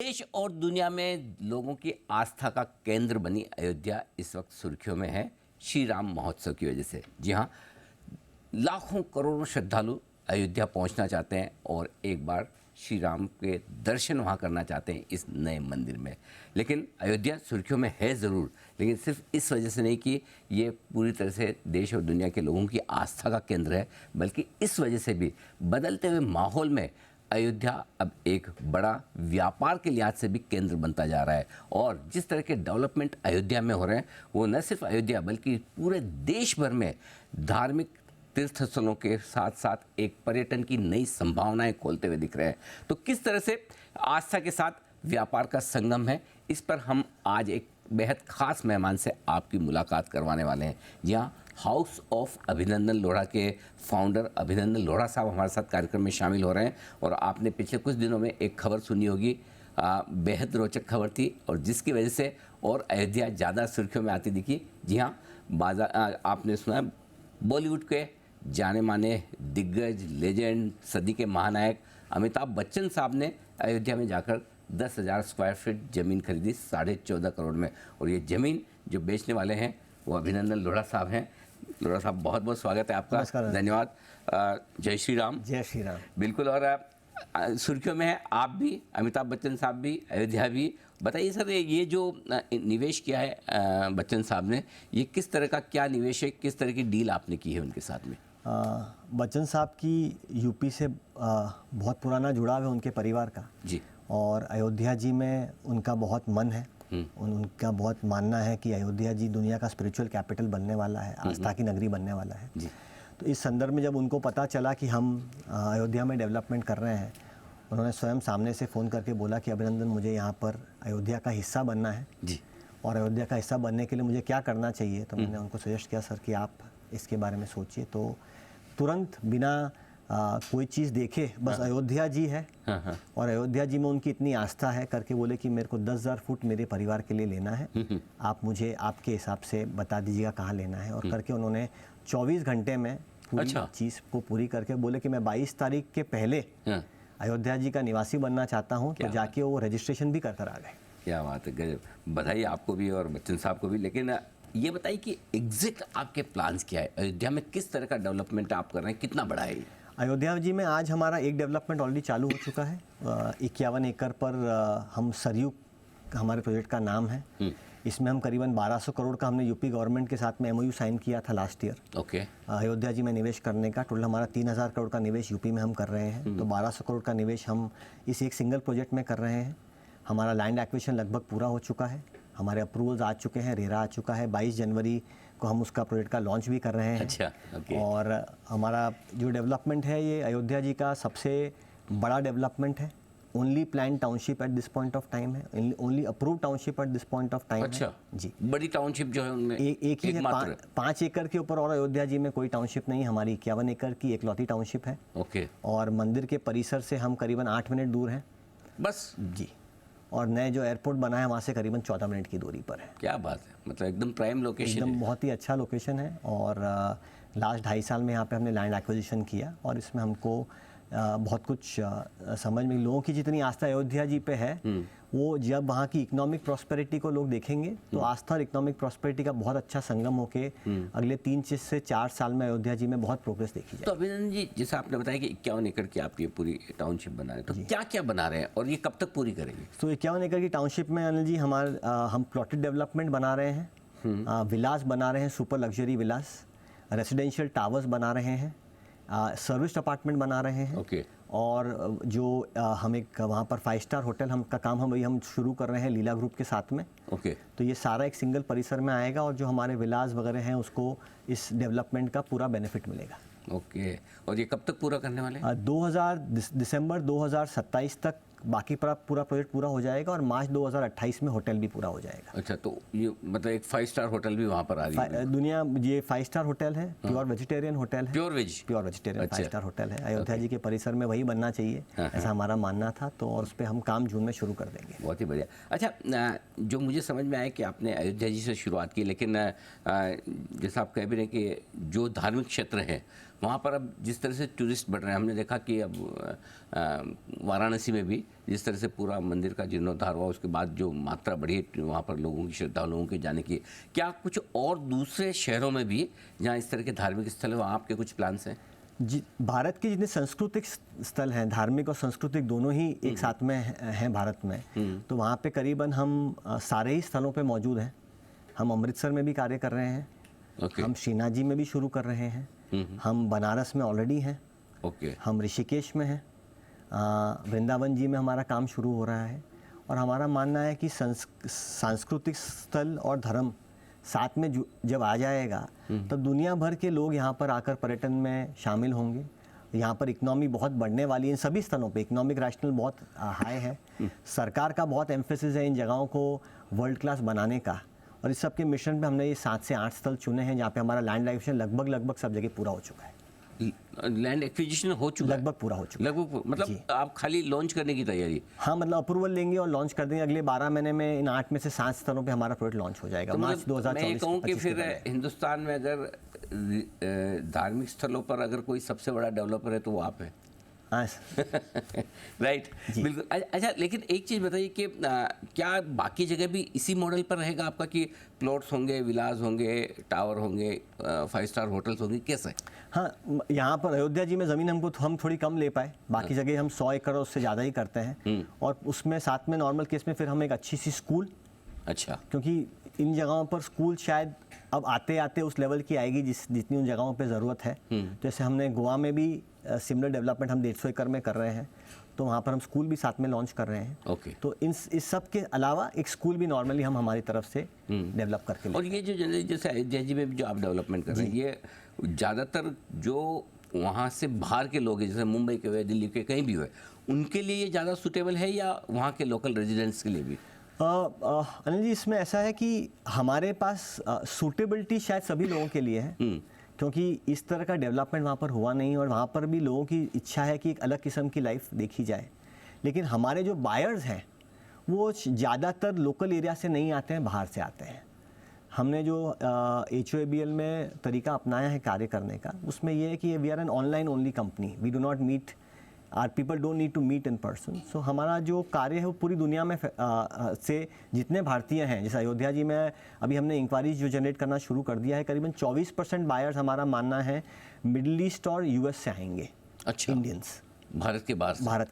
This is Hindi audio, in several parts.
देश और दुनिया में लोगों की आस्था का केंद्र बनी अयोध्या इस वक्त सुर्खियों में है श्री राम महोत्सव की वजह से। जी हाँ, लाखों करोड़ों श्रद्धालु अयोध्या पहुंचना चाहते हैं और एक बार श्री राम के दर्शन वहां करना चाहते हैं इस नए मंदिर में। लेकिन अयोध्या सुर्खियों में है ज़रूर, लेकिन सिर्फ इस वजह से नहीं कि ये पूरी तरह से देश और दुनिया के लोगों की आस्था का केंद्र है, बल्कि इस वजह से भी बदलते हुए माहौल में अयोध्या अब एक बड़ा व्यापार के लिहाज से भी केंद्र बनता जा रहा है। और जिस तरह के डेवलपमेंट अयोध्या में हो रहे हैं वो न सिर्फ अयोध्या बल्कि पूरे देश भर में धार्मिक तीर्थ स्थलों के साथ साथ एक पर्यटन की नई संभावनाएं खोलते हुए दिख रहे हैं। तो किस तरह से आस्था के साथ व्यापार का संगम है, इस पर हम आज एक बेहद खास मेहमान से आपकी मुलाकात करवाने वाले हैं। यहाँ हाउस ऑफ अभिनंदन लोढ़ा के फाउंडर अभिनंदन लोढ़ा साहब हमारे साथ कार्यक्रम में शामिल हो रहे हैं। और आपने पिछले कुछ दिनों में एक खबर सुनी होगी, बेहद रोचक खबर थी और जिसकी वजह से और अयोध्या ज़्यादा सुर्खियों में आती दिखी। जी हाँ, आपने सुना बॉलीवुड के जाने माने दिग्गज लेजेंड सदी के महानायक अमिताभ बच्चन साहब ने अयोध्या में जाकर 10,000 स्क्वायर फीट ज़मीन खरीदी 14.5 करोड़ में। और ये ज़मीन जो बेचने वाले हैं वो अभिनंदन लोढ़ा साहब हैं। लोढ़ा साहब, बहुत बहुत स्वागत है आपका। धन्यवाद। जय श्री राम। जय श्री राम। बिल्कुल। और सुर्खियों में है आप भी, अमिताभ बच्चन साहब भी, अयोध्या भी। बताइए सर, ये जो निवेश किया है बच्चन साहब ने, ये किस तरह का क्या निवेश है, किस तरह की डील आपने की है उनके साथ में? बच्चन साहब की यूपी से बहुत पुराना जुड़ाव है उनके परिवार का जी। और अयोध्या जी में उनका बहुत मन है। उनका बहुत मानना है कि अयोध्या जी दुनिया का स्पिरिचुअल कैपिटल बनने वाला है, आस्था की नगरी बनने वाला है जी। तो इस संदर्भ में जब उनको पता चला कि हम अयोध्या में डेवलपमेंट कर रहे हैं, उन्होंने स्वयं सामने से फ़ोन करके बोला कि अभिनंदन, मुझे यहाँ पर अयोध्या का हिस्सा बनना है जी। और अयोध्या का हिस्सा बनने के लिए मुझे क्या करना चाहिए? तो मैंने उनको सजेस्ट किया, सर कि आप इसके बारे में सोचिए। तो तुरंत बिना कोई चीज़ देखे, बस अयोध्या जी है और अयोध्या जी में उनकी इतनी आस्था है करके बोले कि मेरे को 10,000 फुट मेरे परिवार के लिए लेना है, आप मुझे आपके हिसाब से बता दीजिएगा कहाँ लेना है। और करके उन्होंने 24 घंटे में पूरी चीज़ को पूरी करके बोले कि मैं 22 तारीख के पहले अयोध्या जी का निवासी बनना चाहता हूँ। तो जाके वो रजिस्ट्रेशन भी कर आ गए। क्या बात है, बधाई आपको भी और बच्चन साहब को भी। लेकिन ये बताइए कि एग्जैक्ट आपके प्लान्स क्या है अयोध्या में, किस तरह का डेवलपमेंट आप कर रहे हैं, कितना बड़ा है? अयोध्या जी में आज हमारा एक डेवलपमेंट ऑलरेडी चालू हो चुका है। 51 एकड़ पर हम सरयू हमारे प्रोजेक्ट का नाम है। इसमें हम करीबन 1200 करोड़ का हमने यूपी गवर्नमेंट के साथ में MOU साइन किया था last year. Okay. Ayodhya ji में निवेश करने का टोटल हमारा 3,000 करोड़ का निवेश यूपी में हम कर रहे हैं। तो 1200 करोड़ का निवेश हम इस एक सिंगल प्रोजेक्ट में कर रहे हैं। हमारा लैंड एक्विजिशन लगभग पूरा हो चुका है, हमारे अप्रूवल्स आ चुके हैं, रेरा आ चुका है। 22 जनवरी को हम उसका प्रोजेक्ट का लॉन्च भी कर रहे हैं। अच्छा, ओके। और हमारा जो डेवलपमेंट है ये अयोध्या जी का सबसे बड़ा डेवलपमेंट है। Only plan township at this point of time है, only approve township at this point of time. अच्छा जी। बड़ी टाउनशिप जो है उनमें एक ही है, 5 एकड़ के ऊपर। और अयोध्या जी में कोई टाउनशिप नहीं, हमारी 51 एकड़ की एकलौती टाउनशिप है। ओके। और मंदिर के परिसर से हम करीबन 8 मिनट दूर हैं बस जी। और नए जो एयरपोर्ट बना है वहाँ से करीबन 14 मिनट की दूरी पर है। क्या बात है, मतलब एकदम प्राइम लोकेशन, एकदम बहुत ही अच्छा लोकेशन है। और लास्ट 2.5 साल में यहाँ पे हमने लैंड एक्विजिशन किया और इसमें हमको बहुत कुछ समझ में, लोगों की जितनी आस्था अयोध्या जी पे है वो जब वहाँ की इकोनॉमिक प्रॉस्पेरिटी को लोग देखेंगे तो आस्था और इकोनॉमिक प्रॉस्पेरिटी का बहुत अच्छा संगम होके अगले 3 से 4 साल में अयोध्या जी में बहुत प्रोग्रेस देखी जाए। तो अभिनंदन जी, जैसे आपने बताया कि 51 एकड़ की आप ये पूरी टाउनशिप बना रहे हैं, तो क्या क्या बना रहे हैं और ये कब तक पूरी करेंगे? तो 51 एकड़ की टाउनशिप में अनिल जी हम प्लॉटेड डेवलपमेंट बना रहे हैं, विलास बना रहे हैं, सुपर लग्जरी विलास, रेसिडेंशियल टावर्स बना रहे हैं, सर्विस अपार्टमेंट बना रहे हैं। ओके। और जो हम एक वहाँ पर 5 स्टार होटल हम वही हम शुरू कर रहे हैं लीला ग्रुप के साथ में। ओके। तो ये सारा एक सिंगल परिसर में आएगा और जो हमारे विलास वगैरह हैं उसको इस डेवलपमेंट का पूरा बेनिफिट मिलेगा। ओके। और ये कब तक पूरा करने वाले हैं? दिसंबर 2027 तक बाकी पूरा प्रोजेक्ट पूरा हो जाएगा और मार्च 2028 में होटल भी पूरा हो जाएगा। अच्छा, तो ये मतलब एक 5 स्टार होटल भी वहाँ पर आ रही है? दुनिया ये 5 स्टार होटल है, प्योर वेजिटेरियन होटल है। प्योर वेजिटेरियन 5 स्टार होटल है। अयोध्या जी के परिसर में वही बनना चाहिए, ऐसा हमारा मानना था। तो और उस पर हम काम जून में शुरू कर देंगे। बहुत ही बढ़िया। अच्छा, जो मुझे समझ में आया कि आपने अयोध्या जी से शुरुआत की, लेकिन जैसा आप कह भी रहे हैं कि जो धार्मिक क्षेत्र है वहाँ पर अब जिस तरह से टूरिस्ट बढ़ रहे हैं, हमने देखा कि अब वाराणसी में भी जिस तरह से पूरा मंदिर का जीर्णोद्धार हुआ, उसके बाद जो मात्रा बढ़ी वहाँ पर लोगों की, श्रद्धालुओं के जाने की, क्या कुछ और दूसरे शहरों में भी जहाँ इस तरह के धार्मिक स्थल है वहाँ आपके कुछ प्लान्स हैं? जी, भारत के जितने सांस्कृतिक स्थल हैं, धार्मिक और सांस्कृतिक दोनों ही एक साथ में हैं भारत में, तो वहाँ पे करीबन हम सारे ही स्थलों पे मौजूद हैं। हम अमृतसर में भी कार्य कर रहे हैं, ओके, हम श्रीनाथ जी में भी शुरू कर रहे हैं, हम बनारस में ऑलरेडी हैं, ओके, हम ऋषिकेश में हैं, वृंदावन जी में हमारा काम शुरू हो रहा है। और हमारा मानना है कि सांस्कृतिक स्थल और धर्म साथ में जब आ जाएगा तब दुनिया भर के लोग यहाँ पर आकर पर्यटन में शामिल होंगे। यहाँ पर इकनॉमी बहुत बढ़ने वाली है, इन सभी स्थलों पे इकोनॉमिक रैशनल बहुत हाई है। सरकार का बहुत एम्फेसिस है इन जगहों को वर्ल्ड क्लास बनाने का, और इस सब के मिशन पे हमने ये 7 से 8 स्थल चुने हैं जहाँ पे हमारा लैंड एक्विजिशन लगभग सब जगह पूरा हो चुका है। लैंड एक्विजिशन हो चुका है? लगभग पूरा हो चुका है। लगभग, मतलब आप खाली लॉन्च करने की तैयारी? हाँ, मतलब अप्रूवल लेंगे और लॉन्च कर देंगे। अगले 12 महीने में इन 8 में से 7 स्थलों पे हमारा प्रोजेक्ट लॉन्च हो जाएगा। तो मार्च 2024। मैं ये कहूँ कि फिर हिंदुस्तान में अगर धार्मिक स्थलों पर अगर कोई सबसे बड़ा डेवलपर है तो वो आप है। हाँ राइट, बिल्कुल। अच्छा, लेकिन एक चीज़ बताइए कि क्या बाकी जगह भी इसी मॉडल पर रहेगा आपका कि प्लॉट्स होंगे, विलास होंगे, टावर होंगे, 5 स्टार होटल्स होंगे, कैसे? हाँ, यहाँ पर अयोध्या जी में ज़मीन हम थोड़ी कम ले पाए, बाकी जगह हम 100 एकड़ उससे ज़्यादा ही करते हैं। और उसमें साथ में नॉर्मल केस में फिर हम एक अच्छी सी स्कूल, अच्छा, क्योंकि इन जगहों पर स्कूल शायद अब आते आते उस लेवल की आएगी जितनी उन जगहों पे ज़रूरत है। जैसे हमने गोवा में भी सिमिलर डेवलपमेंट हम 150 एकड़ में कर रहे हैं, तो वहाँ पर हम स्कूल भी साथ में लॉन्च कर रहे हैं। ओके। तो इस सब के अलावा एक स्कूल भी नॉर्मली हम हमारी तरफ से डेवलप करके और ये जो जैसे अयोध्या जी में भी जो आप डेवलपमेंट कर रहे हैं, ये ज़्यादातर जो वहाँ से बाहर के लोग हैं, जैसे मुंबई के हुए, दिल्ली के कहीं भी हुए, उनके लिए ये ज़्यादा सूटेबल है या वहाँ के लोकल रेजिडेंट्स के लिए भी? अनिल जी, इसमें ऐसा है कि हमारे पास सूटेबिलिटी शायद सभी लोगों के लिए है, क्योंकि इस तरह का डेवलपमेंट वहाँ पर हुआ नहीं और वहाँ पर भी लोगों की इच्छा है कि एक अलग किस्म की लाइफ देखी जाए। लेकिन हमारे जो बायर्स हैं वो ज़्यादातर लोकल एरिया से नहीं आते हैं, बाहर से आते हैं। हमने जो HOABL में तरीका अपनाया है कार्य करने का, उसमें ये है कि we are an online only company, we do not meet, are people don't need to meet in person. So हमारा जो कार्य है वो पूरी दुनिया में से जितने भारतीय हैं, जैसे अयोध्या जी में अभी हमने इंक्वायरीज जो जनरेट करना शुरू कर दिया है, करीबन 24% बायर्स हमारा मानना है मिडिल ईस्ट और US से आएंगे। अच्छा, इंडियंस भारत के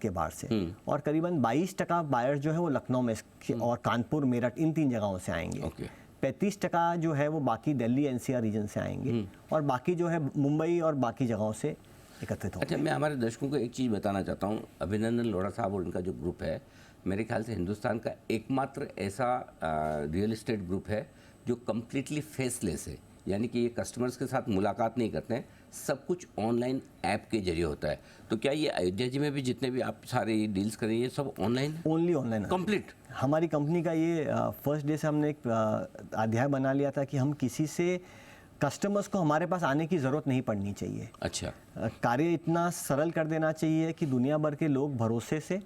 बाहर से और करीबन 22% बायर्स जो है वो लखनऊ में और कानपुर, मेरठ, इन 3 जगहों से आएंगे। 35% जो है वो बाकी दिल्ली NCR रीजन से आएंगे और बाकी जो है मुंबई और बाकी जगहों से एकत्रित होंगे। अच्छा, मैं हमारे दर्शकों को एक चीज़ बताना चाहता हूँ। अभिनंदन लोढ़ा साहब और उनका जो ग्रुप है, मेरे ख्याल से हिंदुस्तान का एकमात्र ऐसा रियल एस्टेट ग्रुप है जो कम्प्लीटली फेसलेस है, यानी कि ये कस्टमर्स के साथ मुलाकात नहीं करते हैं, सब कुछ ऑनलाइन ऐप के जरिए होता है। तो क्या ये अयोध्या जी में भी जितने भी आप सारे डील्स करें ये सब ऑनलाइन? Only online complete. हमारी कंपनी का ये फर्स्ट डे से हमने एक अध्याय बना लिया था कि हम किसी से कस्टमर्स को हमारे पास आने की ज़रूरत नहीं पड़नी चाहिए। अच्छा, कार्य इतना सरल कर देना चाहिए कि दुनिया भर के लोग भरोसे से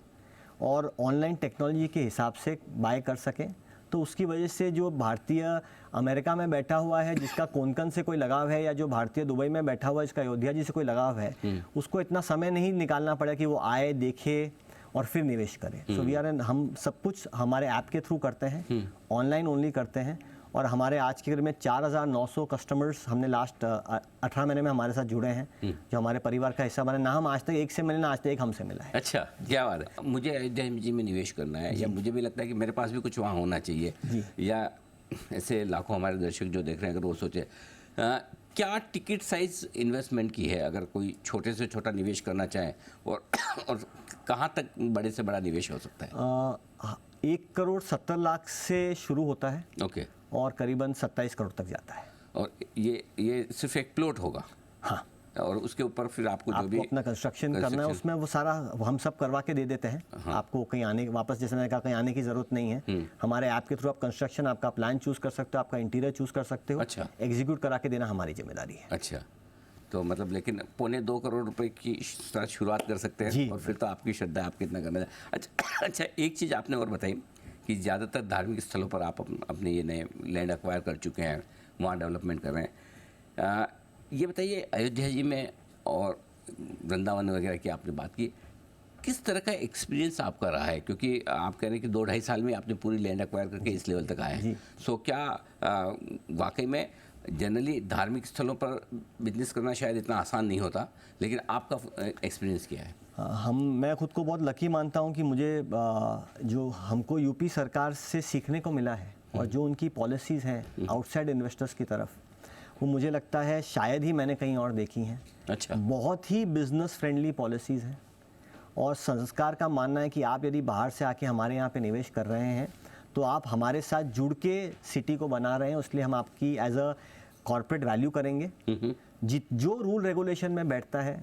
और ऑनलाइन टेक्नोलॉजी के हिसाब से बाय कर सकें। तो उसकी वजह से जो भारतीय अमेरिका में बैठा हुआ है जिसका कोंकण से कोई लगाव है, या जो भारतीय दुबई में बैठा हुआ है जिसका अयोध्या जी से कोई लगाव है, उसको इतना समय नहीं निकालना पड़े कि वो आए, देखे और फिर निवेश करें। सो वी आर एन, हम सब कुछ हमारे ऐप के थ्रू करते हैं, ऑनलाइन ओनली करते हैं। और हमारे आज के में 4900 कस्टमर्स हमने लास्ट 18 महीने में हमारे साथ जुड़े हैं, जो हमारे परिवार का हिस्सा बने। ना हम आज तक एक से मिले, ना आज तक एक हमसे मिला है। अच्छा, क्या बात है। मुझे अयोध्या जी में निवेश करना है, या मुझे भी लगता है कि मेरे पास भी कुछ वहाँ होना चाहिए, या ऐसे लाखों हमारे दर्शक जो देख रहे हैं अगर वो सोचे, क्या टिकट साइज इन्वेस्टमेंट की है अगर कोई छोटे से छोटा निवेश करना चाहे, और कहाँ तक बड़े से बड़ा निवेश हो सकता है? 1,70,00,000 से शुरू होता है। ओके। और करीबन 27 करोड़ तक जाता है। और ये सिर्फ एक प्लॉट होगा? हाँ। और उसके ऊपर फिर आपको जो भी अपना कंस्ट्रक्शन करना है उसमें वो सारा हम सब करवा के दे देते हैं। हाँ। आपको कहीं आने वापस, जैसे मैंने कहा, कहीं आने की जरूरत नहीं है। हमारे ऐप के थ्रू आप कंस्ट्रक्शन, आपका प्लान चूज कर सकते हो, आपका इंटीरियर चूज कर सकते हो। अच्छा। एग्जीक्यूट करा के देना हमारी जिम्मेदारी है। अच्छा, तो मतलब लेकिन 2.25 करोड़ रुपए की शुरुआत कर सकते हैं, और फिर तो आपकी श्रद्धा, आप कितना करना है। अच्छा, एक चीज़ आपने और बताई कि ज़्यादातर धार्मिक स्थलों पर आप अपने ये नए लैंड एक्वायर कर चुके हैं, वहाँ डेवलपमेंट कर रहे हैं। ये बताइए, अयोध्या जी में और वृंदावन वगैरह की आपने बात की, किस तरह का एक्सपीरियंस आपका रहा है? क्योंकि आप कह रहे हैं कि 2-2.5 साल में आपने पूरी लैंड एक्वायर करके इस लेवल तक आए हैं। सो क्या वाकई में जनरली धार्मिक स्थलों पर बिजनेस करना शायद इतना आसान नहीं होता, लेकिन आपका एक्सपीरियंस क्या है? मैं खुद को बहुत लकी मानता हूं कि मुझे जो हमको यूपी सरकार से सीखने को मिला है और जो उनकी पॉलिसीज़ हैं आउटसाइड इन्वेस्टर्स की तरफ, वो मुझे लगता है शायद ही मैंने कहीं और देखी हैं। अच्छा। बहुत ही बिजनेस फ्रेंडली पॉलिसीज़ हैं और संस्कार का मानना है कि आप यदि बाहर से आके हमारे यहाँ पे निवेश कर रहे हैं तो आप हमारे साथ जुड़ के सिटी को बना रहे हैं, इसलिए हम आपकी एज अ कॉर्पोरेट वैल्यू करेंगे। जो रूल रेगुलेशन में बैठता है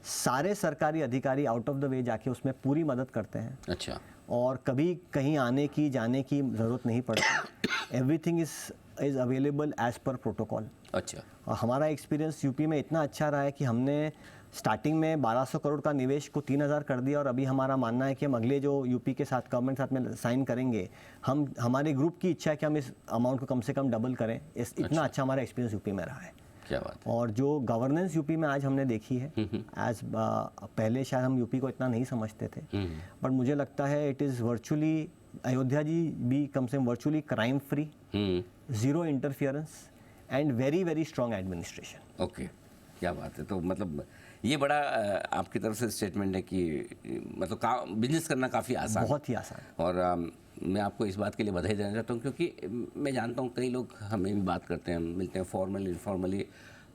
सारे सरकारी अधिकारी आउट ऑफ द वे जाके उसमें पूरी मदद करते हैं। अच्छा। और कभी कहीं आने की जाने की ज़रूरत नहीं पड़ती। Everything is available as per protocol. अच्छा। और हमारा एक्सपीरियंस यूपी में इतना अच्छा रहा है कि हमने स्टार्टिंग में 1200 करोड़ का निवेश को 3000 कर दिया और अभी हमारा मानना है कि हम अगले जो यूपी के साथ गवर्नमेंट साथ में साइन करेंगे, हम हमारे ग्रुप की इच्छा है कि हम इस अमाउंट को कम से कम डबल करें। इतना अच्छा हमारा एक्सपीरियंस यूपी में रहा है। क्या बात। और जो गवर्नेंस यूपी में आज हमने देखी है, एज पहले शायद हम यूपी को इतना नहीं समझते थे, बट मुझे लगता है it is virtually, Ayodhya ji भी कम से कम virtually crime free, zero interference and very very strong administration. Okay, क्या बात है। तो मतलब ये बड़ा आपकी तरफ से स्टेटमेंट है कि मतलब बिजनेस करना काफ़ी आसान, बहुत ही आसान। और मैं आपको इस बात के लिए बधाई देना चाहता हूँ, क्योंकि मैं जानता हूँ कई लोग हमें भी बात करते हैं, मिलते हैं फॉर्मली इनफॉर्मली,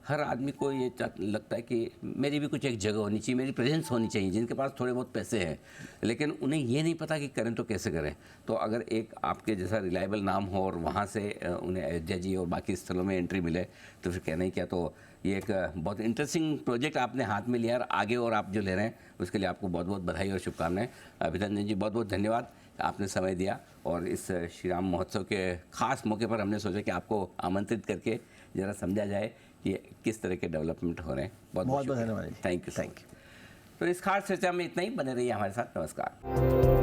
हर आदमी को ये लगता है कि मेरी भी कुछ एक जगह होनी चाहिए, मेरी प्रेजेंस होनी चाहिए। जिनके पास थोड़े बहुत पैसे हैं लेकिन उन्हें ये नहीं पता कि करें तो कैसे करें। तो अगर एक आपके जैसा रिलायबल नाम हो और वहाँ से उन्हें अयोध्या जी और बाकी स्थलों में एंट्री मिले तो फिर कहना ही क्या। तो ये एक बहुत इंटरेस्टिंग प्रोजेक्ट आपने हाथ में लिया और आगे और आप जो ले रहे हैं उसके लिए आपको बहुत बहुत बधाई और शुभकामनाएं। अभिनंदन जी, बहुत बहुत धन्यवाद, आपने समय दिया और इस श्री राम महोत्सव के खास मौके पर हमने सोचा कि आपको आमंत्रित करके ज़रा समझा जाए कि किस तरह के डेवलपमेंट हो रहे हैं। बहुत बहुत धन्यवाद। Thank you. तो इस खास चर्चा में इतना ही, बने रहिए हमारे साथ। नमस्कार।